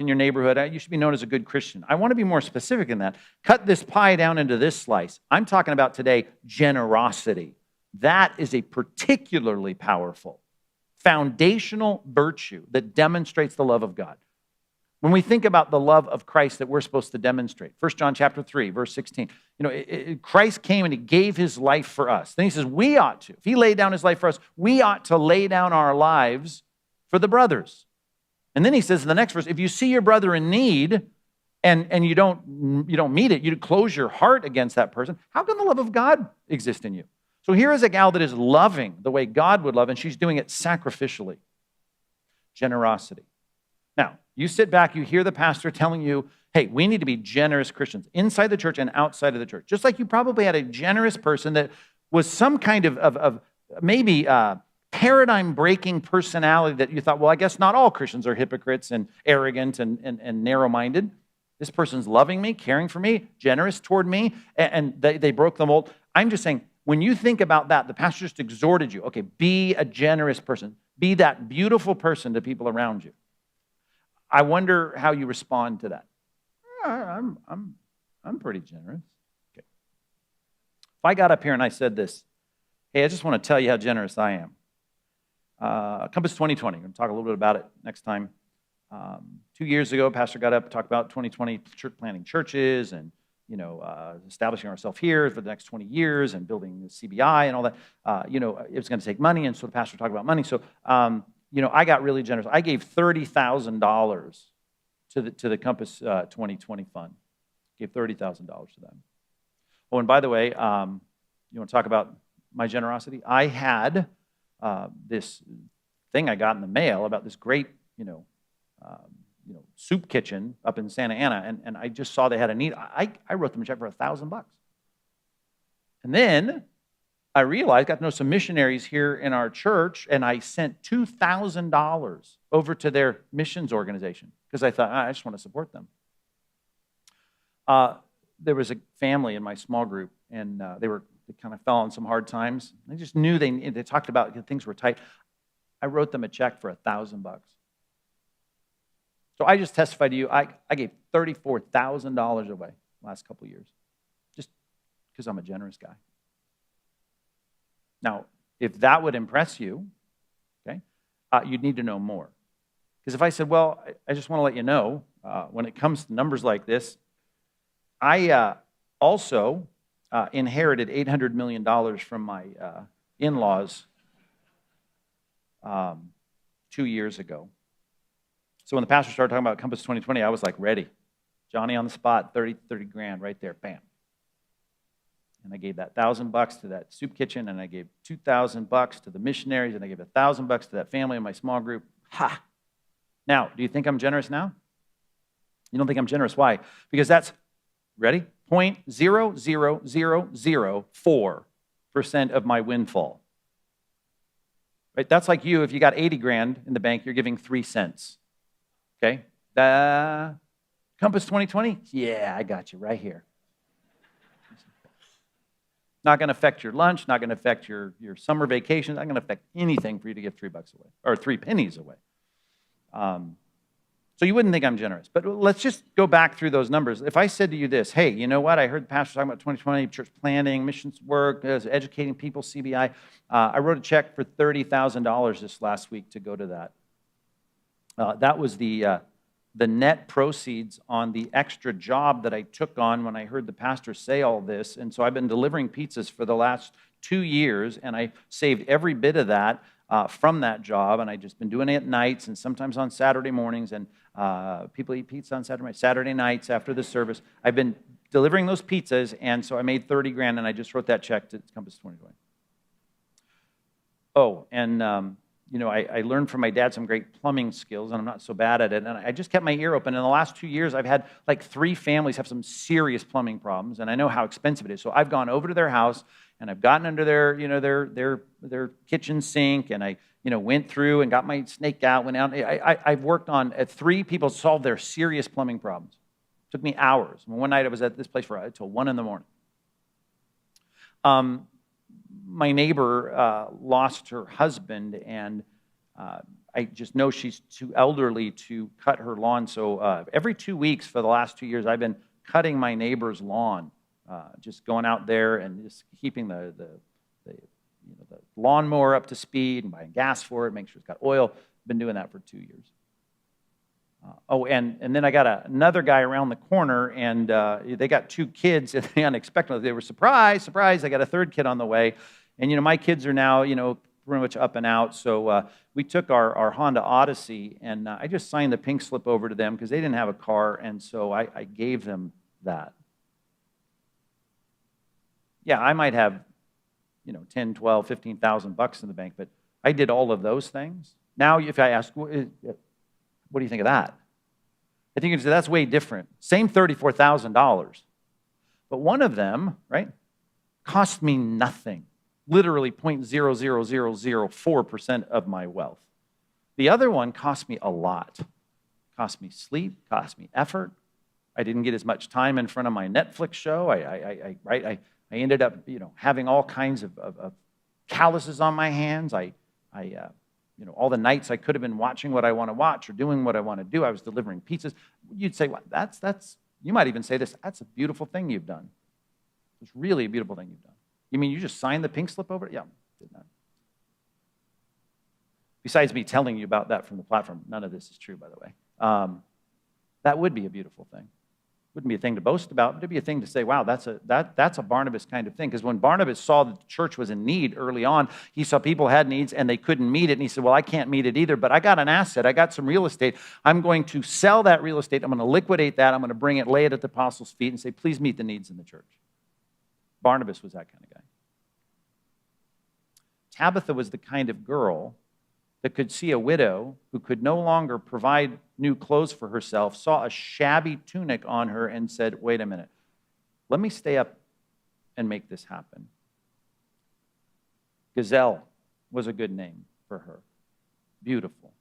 in your neighborhood, you should be known as a good Christian. I want to be more specific than that. Cut this pie down into this slice. I'm talking about today generosity. That is a particularly powerful, foundational virtue that demonstrates the love of God. When we think about the love of Christ that we're supposed to demonstrate, 1 John chapter 3, verse 16, Christ came and he gave his life for us. Then he says we ought to. If he laid down his life for us, we ought to lay down our lives for the brothers. And then he says in the next verse, if you see your brother in need and you don't meet it, you close your heart against that person, how can the love of God exist in you? So here is a gal that is loving the way God would love, and she's doing it sacrificially. Generosity. Now, you sit back, you hear the pastor telling you, hey, we need to be generous Christians inside the church and outside of the church. Just like you probably had a generous person that was some kind of maybe paradigm-breaking personality that you thought, well, I guess not all Christians are hypocrites and arrogant and narrow-minded. This person's loving me, caring for me, generous toward me, and they broke the mold. I'm just saying, when you think about that, the pastor just exhorted you, okay, be a generous person. Be that beautiful person to people around you. I wonder how you respond to that. I'm pretty generous. Okay. If I got up here and I said this, hey, I just want to tell you how generous I am. Compass 2020, I'm going to talk a little bit about it next time. 2 years ago, pastor got up and talked about 2020 planting churches and establishing ourselves here for the next 20 years and building the CBI and all that. It was going to take money, and so the pastor talked about money. So, I got really generous. I gave $30,000 to the Compass 2020 fund. Gave $30,000 to them. Oh, and by the way, you want to talk about my generosity? I had this thing I got in the mail about this great, soup kitchen up in Santa Ana, and I just saw they had a need. I wrote them a check for $1,000. And then I realized, got to know some missionaries here in our church, and I sent $2,000 over to their missions organization because I thought, I just want to support them. There was a family in my small group, and they kind of fell on some hard times. I just knew they talked about things were tight. I wrote them a check for $1,000. So I just testified to you, I gave $34,000 away the last couple of years, just because I'm a generous guy. Now, if that would impress you, okay, you'd need to know more. Because if I said, well, I just want to let you know, when it comes to numbers like this, I also inherited $800 million from my in-laws 2 years ago. So when the pastor started talking about Compass 2020, I was like ready. Johnny on the spot, 30 grand right there, bam. And I gave that $1,000 to that soup kitchen, and I gave $2,000 to the missionaries, and I gave $1,000 to that family in my small group. Ha! Now, do you think I'm generous now? You don't think I'm generous. Why? Because that's, ready? 0.00004% of my windfall. Right? That's like you, if you got 80 grand in the bank, you're giving 3 cents. Okay? Compass 2020? Yeah, I got you right here. Not going to affect your lunch, not going to affect your summer vacation, not going to affect anything for you to give $3 away, or 3 pennies away. So you wouldn't think I'm generous. But let's just go back through those numbers. If I said to you this, hey, you know what? I heard the pastor talking about 2020, church planting, missions work, educating people, CBI. I wrote a check for $30,000 this last week to go to that. That was the net proceeds on the extra job that I took on when I heard the pastor say all this. And so I've been delivering pizzas for the last 2 years, and I saved every bit of that from that job, and I've just been doing it at nights and sometimes on Saturday mornings, and people eat pizza on Saturday nights after the service. I've been delivering those pizzas, and so I made 30 grand, and I just wrote that check to Compass 2020. Oh, and I learned from my dad some great plumbing skills, and I'm not so bad at it, and I just kept my ear open. In the last 2 years, I've had like 3 families have some serious plumbing problems, and I know how expensive it is. So I've gone over to their house, and I've gotten under their kitchen sink, and I went through and got my snake out, went out. I've worked on 3 people solve their serious plumbing problems. It took me hours. One night I was at this place until 1 in the morning. My neighbor lost her husband, and I just know she's too elderly to cut her lawn. So every 2 weeks for the last 2 years, I've been cutting my neighbor's lawn, just going out there and just keeping the lawnmower up to speed and buying gas for it, make sure it's got oil. Been doing that for 2 years. And then I got another guy around the corner, and they got 2 kids, and they unexpectedly, they were surprised, I got a 3rd kid on the way. And, my kids are now, pretty much up and out. So we took our Honda Odyssey, and I just signed the pink slip over to them because they didn't have a car, and so I gave them that. Yeah, I might have, 10, 12, 15,000 bucks in the bank, but I did all of those things. Now, if I ask, what do you think of that? I think you'd say that's way different. Same $34,000. But one of them, right, cost me nothing. Literally 0.00004% of my wealth. The other one cost me a lot. Cost me sleep, cost me effort. I didn't get as much time in front of my Netflix show. I ended up, having all kinds of calluses on my hands. All the nights I could have been watching what I want to watch or doing what I want to do. I was delivering pizzas. You'd say, well, that's. You might even say this. That's a beautiful thing you've done. It's really a beautiful thing you've done. You mean you just signed the pink slip over it? Yeah, did that. Besides me telling you about that from the platform, none of this is true, by the way. That would be a beautiful thing. Wouldn't be a thing to boast about, but it'd be a thing to say, wow, that's a Barnabas kind of thing. Because when Barnabas saw that the church was in need early on, he saw people had needs and they couldn't meet it. And he said, well, I can't meet it either, but I got an asset. I got some real estate. I'm going to sell that real estate. I'm going to liquidate that. I'm going to bring it, lay it at the apostles' feet and say, please meet the needs in the church. Barnabas was that kind of guy. Tabitha was the kind of girl that could see a widow who could no longer provide new clothes for herself, saw a shabby tunic on her and said, wait a minute, let me stay up and make this happen. Gazelle was a good name for her. Beautiful.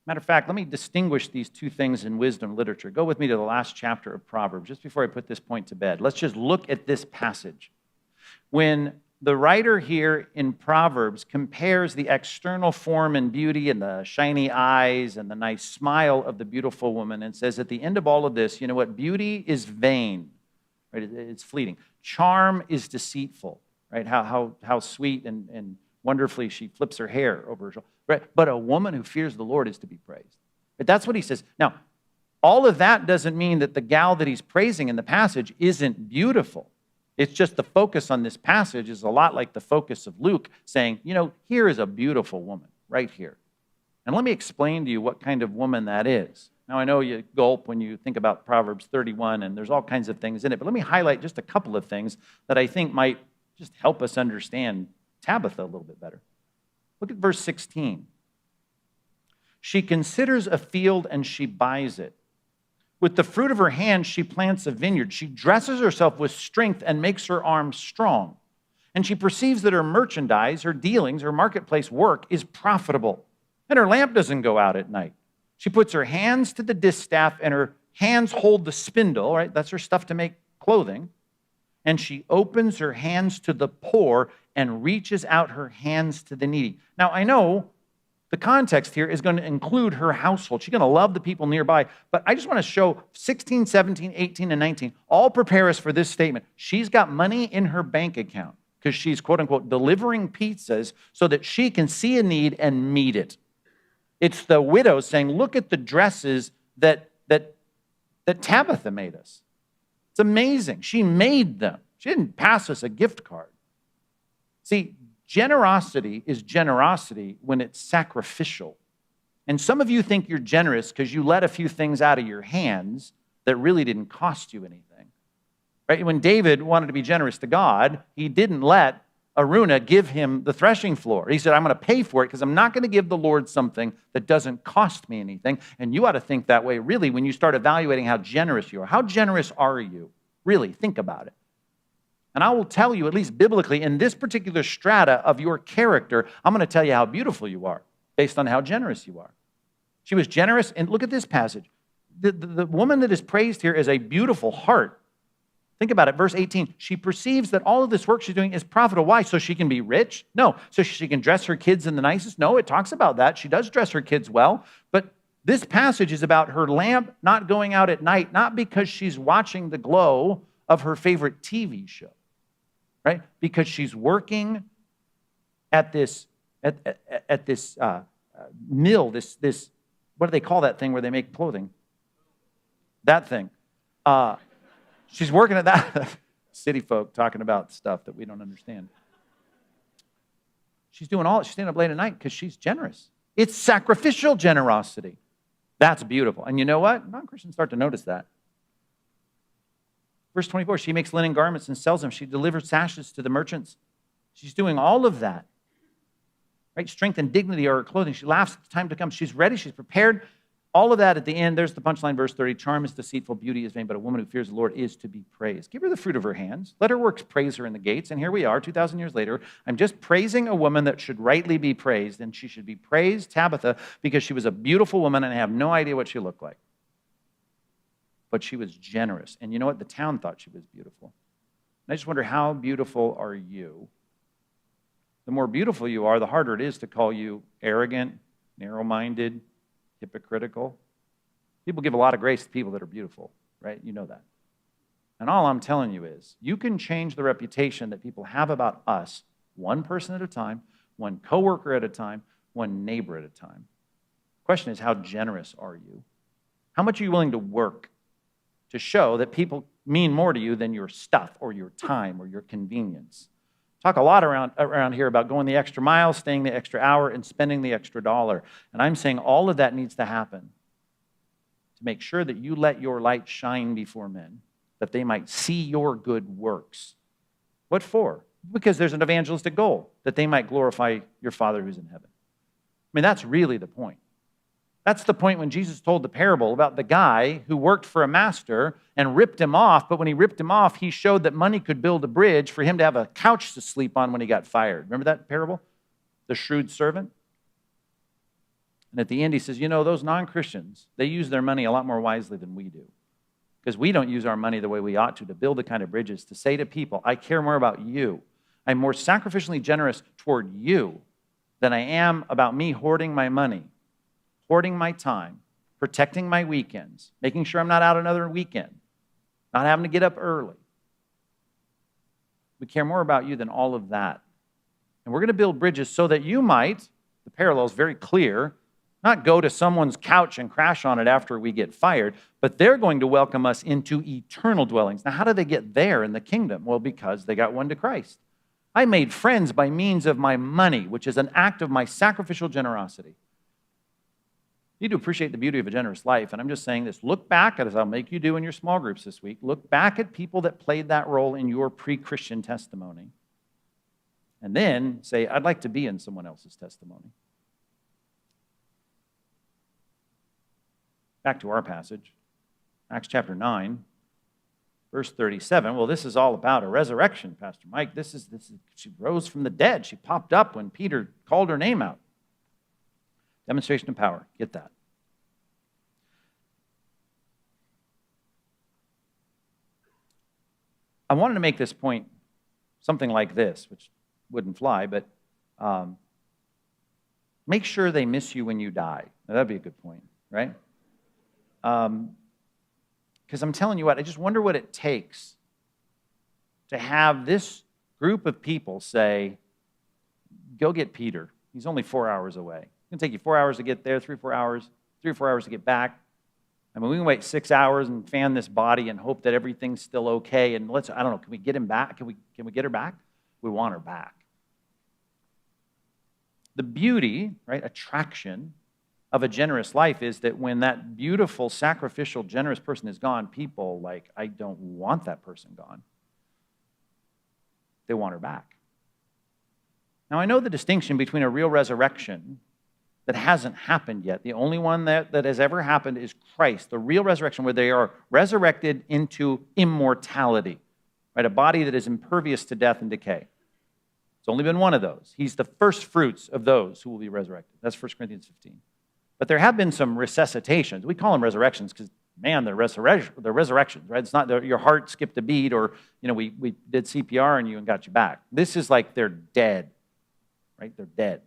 Matter of fact, let me distinguish these 2 things in wisdom literature. Go with me to the last chapter of Proverbs, just before I put this point to bed. Let's just look at this passage. When the writer here in Proverbs compares the external form and beauty and the shiny eyes and the nice smile of the beautiful woman and says at the end of all of this, you know what? Beauty is vain, right? It's fleeting. Charm is deceitful, right? How sweet and wonderfully she flips her hair over her shoulder, right? But a woman who fears the Lord is to be praised. But that's what he says. Now, all of that doesn't mean that the gal that he's praising in the passage isn't beautiful. It's just the focus on this passage is a lot like the focus of Luke saying, here is a beautiful woman right here. And let me explain to you what kind of woman that is. Now, I know you gulp when you think about Proverbs 31, and there's all kinds of things in it, but let me highlight just a couple of things that I think might just help us understand Tabitha a little bit better. Look at verse 16. She considers a field and she buys it. With the fruit of her hand, she plants a vineyard. She dresses herself with strength and makes her arms strong. And she perceives that her merchandise, her dealings, her marketplace work is profitable. And her lamp doesn't go out at night. She puts her hands to the distaff and her hands hold the spindle, right? That's her stuff to make clothing. And she opens her hands to the poor and reaches out her hands to the needy. Now, I know the context here is going to include her household. She's going to love the people nearby. But I just want to show 16, 17, 18, and 19 all prepare us for this statement. She's got money in her bank account because she's, quote unquote, delivering pizzas so that she can see a need and meet it. It's the widow saying, look at the dresses that Tabitha made us. It's amazing. She made them. She didn't pass us a gift card. See, generosity is generosity when it's sacrificial. And some of you think you're generous because you let a few things out of your hands that really didn't cost you anything. Right? When David wanted to be generous to God, he didn't let Aruna give him the threshing floor. He said, I'm going to pay for it because I'm not going to give the Lord something that doesn't cost me anything. And you ought to think that way, really, when you start evaluating how generous you are. How generous are you? Really, think about it. And I will tell you, at least biblically, in this particular strata of your character, I'm going to tell you how beautiful you are based on how generous you are. She was generous, and look at this passage. The woman that is praised here is a beautiful heart. Think about it, verse 18. She perceives that all of this work she's doing is profitable. Why? So she can be rich? No. So she can dress her kids in the nicest? No, it talks about that. She does dress her kids well. But this passage is about her lamp not going out at night, not because she's watching the glow of her favorite TV show, right? Because she's working at this mill, this what do they call that thing where they make clothing? That thing. She's working at that. City folk talking about stuff that we don't understand. She's doing all. She's staying up late at night because she's generous. It's sacrificial generosity. That's beautiful. And you know what? Non-Christians start to notice that. Verse 24, she makes linen garments and sells them. She delivers sashes to the merchants. She's doing all of that. Right? Strength and dignity are her clothing. She laughs at the time to come. She's ready. She's prepared. All of that at the end, there's the punchline, verse 30. Charm is deceitful, beauty is vain, but a woman who fears the Lord is to be praised. Give her the fruit of her hands. Let her works praise her in the gates. And here we are, 2,000 years later. I'm just praising a woman that should rightly be praised. And she should be praised, Tabitha, because she was a beautiful woman and I have no idea what she looked like. But she was generous. And you know what? The town thought she was beautiful. And I just wonder, how beautiful are you? The more beautiful you are, the harder it is to call you arrogant, narrow-minded, hypocritical. People give a lot of grace to people that are beautiful, right? You know that. And all I'm telling you is, you can change the reputation that people have about us, one person at a time, one coworker at a time, one neighbor at a time. The question is, how generous are you? How much are you willing to work to show that people mean more to you than your stuff or your time or your convenience? Talk a lot around here about going the extra mile, staying the extra hour, and spending the extra dollar. And I'm saying all of that needs to happen to make sure that you let your light shine before men, that they might see your good works. What for? Because there's an evangelistic goal, that they might glorify your Father who's in heaven. I mean, that's really the point. That's the point when Jesus told the parable about the guy who worked for a master and ripped him off, but when he ripped him off, he showed that money could build a bridge for him to have a couch to sleep on when he got fired. Remember that parable? The shrewd servant? And at the end, he says, you know, those non-Christians, they use their money a lot more wisely than we do. Because we don't use our money the way we ought to build the kind of bridges, to say to people, I care more about you. I'm more sacrificially generous toward you than I am about me hoarding my money, hoarding my time, protecting my weekends, making sure I'm not out another weekend, not having to get up early. We care more about you than all of that. And we're going to build bridges so that you might, the parallel is very clear, not go to someone's couch and crash on it after we get fired, but they're going to welcome us into eternal dwellings. Now, how do they get there in the kingdom? Well, because they got won to Christ. I made friends by means of my money, which is an act of my sacrificial generosity. You need to appreciate the beauty of a generous life, and I'm just saying this. Look back, as I'll make you do in your small groups this week, look back at people that played that role in your pre-Christian testimony, and then say, I'd like to be in someone else's testimony. Back to our passage, Acts chapter 9, verse 37. Well, this is all about a resurrection, Pastor Mike. This is she rose from the dead. She popped up when Peter called her name out. Demonstration of power. Get that. I wanted to make this point, something like this, which wouldn't fly, but make sure they miss you when you die. Now, that'd be a good point, right? Because I'm telling you what, I just wonder what it takes to have this group of people say, go get Peter. He's only 4 hours away. It's going to take you 4 hours to get there, 3 or 4 hours to get back. I mean, we can wait 6 hours and fan this body and hope that everything's still okay. And I don't know, can we get him back? Can we get her back? We want her back. The beauty, right, attraction of a generous life is that when that beautiful, sacrificial, generous person is gone, people like, I don't want that person gone. They want her back. Now, I know the distinction between a real resurrection that hasn't happened yet. The only one that has ever happened is Christ, the real resurrection where they are resurrected into immortality, right? A body that is impervious to death and decay. It's only been one of those. He's the first fruits of those who will be resurrected. That's 1 Corinthians 15. But there have been some resuscitations. We call them resurrections because man, the resurrections, right? It's not your heart skipped a beat or, we did CPR on you and got you back. This is like they're dead, right? They're dead.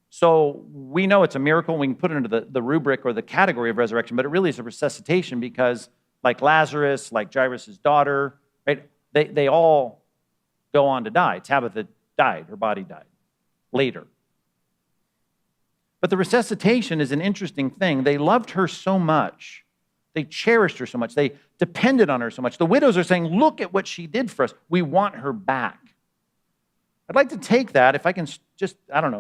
So we know it's a miracle. We can put it into the rubric or the category of resurrection, but it really is a resuscitation because like Lazarus, like Jairus' daughter, right? They all go on to die. Tabitha died. Her body died later. But the resuscitation is an interesting thing. They loved her so much. They cherished her so much. They depended on her so much. The widows are saying, look at what she did for us. We want her back. I'd like to take that, if I can just,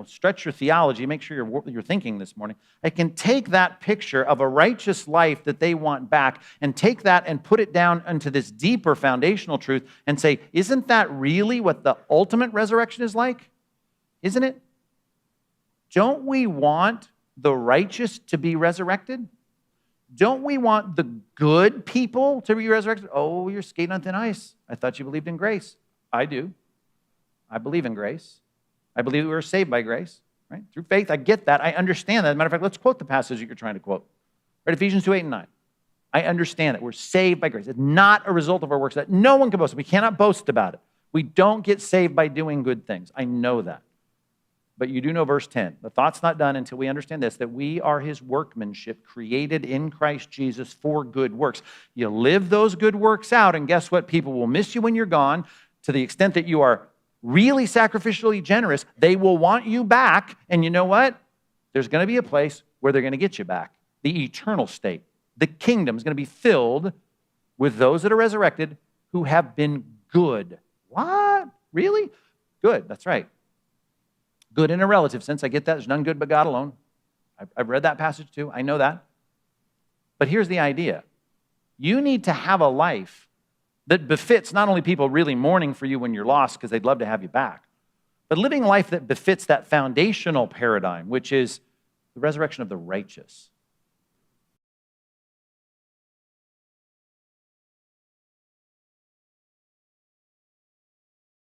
stretch your theology, make sure you're thinking this morning. I can take that picture of a righteous life that they want back and take that and put it down into this deeper foundational truth and say, isn't that really what the ultimate resurrection is like? Isn't it? Don't we want the righteous to be resurrected? Don't we want the good people to be resurrected? Oh, you're skating on thin ice. I thought you believed in grace. I do. I believe in grace. I believe we were saved by grace, right? Through faith. I get that. I understand that. As a matter of fact, let's quote the passage that you're trying to quote. Right? Ephesians 2, 8, and 9. I understand that we're saved by grace. It's not a result of our works that no one can boast. We cannot boast about it. We don't get saved by doing good things. I know that. But you do know verse 10. The thought's not done until we understand this, that we are his workmanship created in Christ Jesus for good works. You live those good works out, and guess what? People will miss you when you're gone. To the extent that you are really sacrificially generous, they will want you back. And you know what? There's going to be a place where they're going to get you back. The eternal state. The kingdom is going to be filled with those that are resurrected who have been good. What? Really? Good. That's right. Good in a relative sense. I get that. There's none good but God alone. I've read that passage too. I know that. But here's the idea. You need to have a life that befits not only people really mourning for you when you're lost because they'd love to have you back, but living a life that befits that foundational paradigm, which is the resurrection of the righteous.